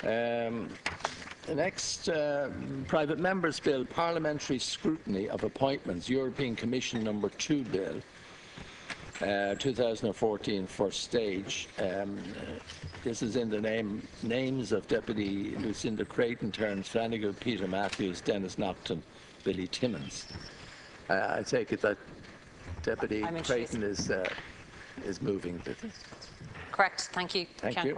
The next private members' bill, Parliamentary Scrutiny of Appointments, European Commission number 2 bill, 2014 first stage. This is in the names of Deputy Lucinda Creighton, Terence Flanagan, Peter Matthews, Dennis Naughton, Billy Timmins. I take it that Deputy Creighton is moving this. Correct. Thank you. Thank you.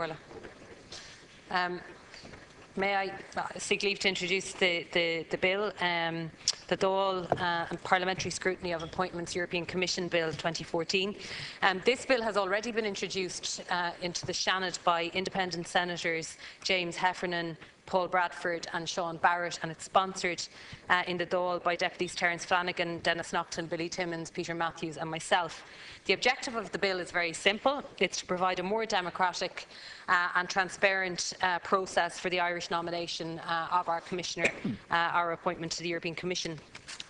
May I seek leave to introduce the bill, the Dáil Parliamentary Scrutiny of Appointments European Commission Bill 2014. This bill has already been introduced into the Seanad by independent senators James Heffernan, Paul Bradford and Sean Barrett, and it's sponsored in the Dáil by Deputies Terence Flanagan, Dennis Naughton, Billy Timmins, Peter Matthews and myself. The objective of the bill is very simple. It's to provide a more democratic and transparent process for the Irish nomination of our Commissioner, our appointment to the European Commission.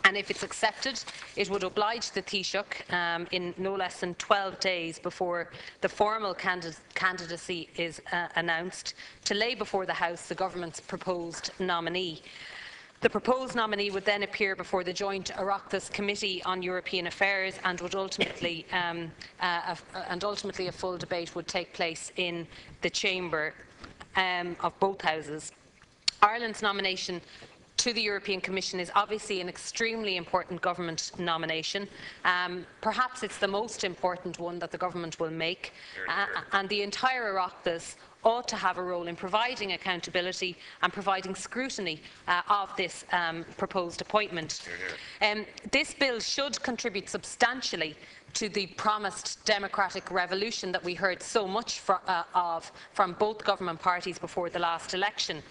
And if it's accepted, it would oblige the Taoiseach in no less than 12 days before the formal candidacy is announced to lay before the House the government's proposed nominee. The proposed nominee would then appear before the joint Oireachtas Committee on European Affairs, and would ultimately a full debate would take place in the chamber of both houses. Ireland's nomination to the European Commission is obviously an extremely important government nomination. Perhaps it's the most important one that the government will make, and the entire Oireachtas ought to have a role in providing accountability and providing scrutiny of this proposed appointment. This bill should contribute substantially to the promised democratic revolution that we heard so much from both government parties before the last election.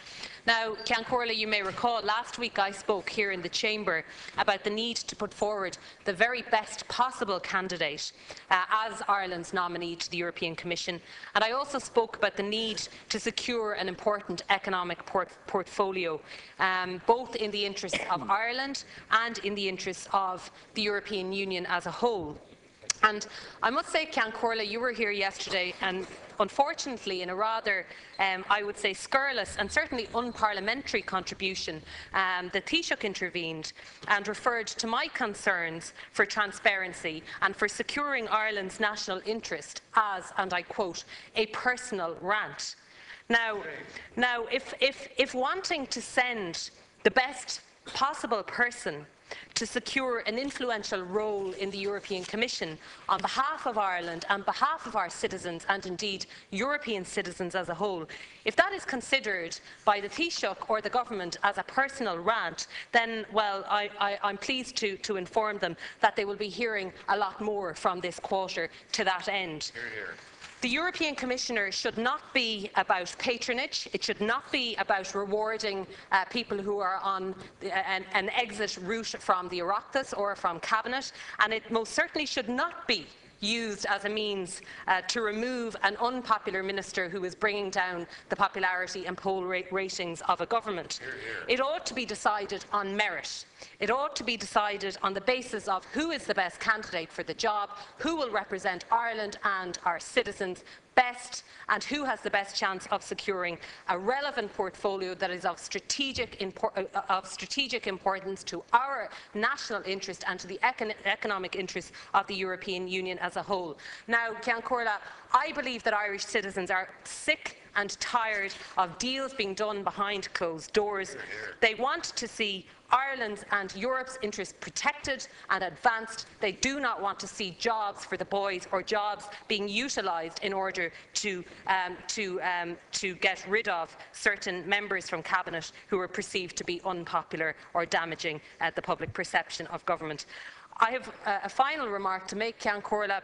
Now, Ceann Comhairle, you may recall last week I spoke here in the Chamber about the need to put forward the very best possible candidate as Ireland's nominee to the European Commission, and I also spoke about the need to secure an important economic portfolio, both in the interests of Ireland and in the interests of the European Union as a whole. And I must say, Ceann Comhairle, you were here yesterday, and unfortunately, in a rather, I would say, scurrilous and certainly unparliamentary contribution, the Taoiseach intervened and referred to my concerns for transparency and for securing Ireland's national interest as, and I quote, a personal rant. Now if wanting to send the best possible person to secure an influential role in the European Commission on behalf of Ireland and behalf of our citizens, and indeed European citizens as a whole, if that is considered by the Taoiseach or the government as a personal rant, then, well, I'm pleased to inform them that they will be hearing a lot more from this quarter to that end. Hear, hear. The European Commissioner should not be about patronage. It should not be about rewarding people who are on an exit route from the Oireachtas or from Cabinet, and it most certainly should not be used as a means to remove an unpopular minister who is bringing down the popularity and poll ratings of a government. Hear, hear. It ought to be decided on merit. It ought to be decided on the basis of who is the best candidate for the job, who will represent Ireland and our citizens best, and who has the best chance of securing a relevant portfolio that is of strategic importance to our national interest and to the economic interests of the European Union as a whole. Now, Ceann Comhairle, I believe that Irish citizens are sick and tired of deals being done behind closed doors. They want to see Ireland's and Europe's interests protected and advanced. They do not want to see jobs for the boys or jobs being utilised in order to get rid of certain members from Cabinet who are perceived to be unpopular or damaging the public perception of government. I have a final remark to make, Ceann Comhairle,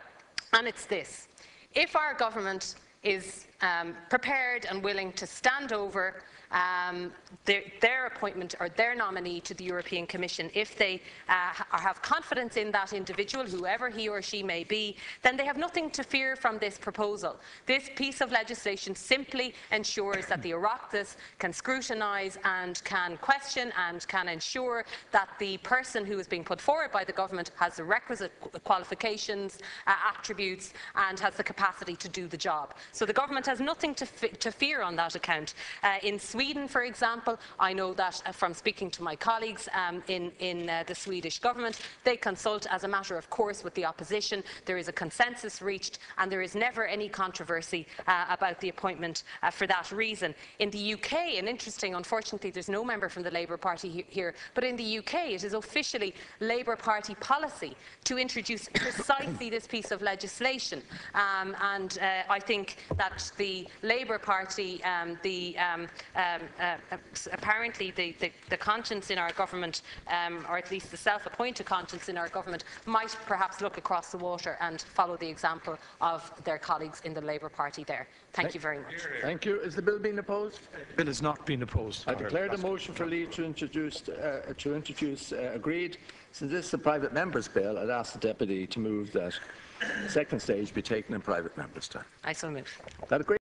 and it's this. If our government is prepared and willing to stand over their appointment or their nominee to the European Commission, if they have confidence in that individual, whoever he or she may be, then they have nothing to fear from this proposal. This piece of legislation simply ensures that the Oireachtas can scrutinise and can question and can ensure that the person who is being put forward by the government has the requisite qualifications, attributes, and has the capacity to do the job. So the government has has nothing to fear on that account. In Sweden, for example, I know that from speaking to my colleagues in the Swedish government, they consult as a matter of course with the opposition. There is a consensus reached, and there is never any controversy about the appointment for that reason. In the UK, and interesting, unfortunately, there's no member from the Labour Party here, but in the UK, it is officially Labour Party policy to introduce precisely this piece of legislation. I think that the Labour Party, apparently the conscience in our government, or at least the self-appointed conscience in our government, might perhaps look across the water and follow the example of their colleagues in the Labour Party there. Thank you very much. Thank you. Is the bill being opposed? The bill has not been opposed. I declare the motion for leave to introduce agreed. Since this is a private member's bill, I'd ask the Deputy to move that the second stage be taken in private members' time. I so move. That agree?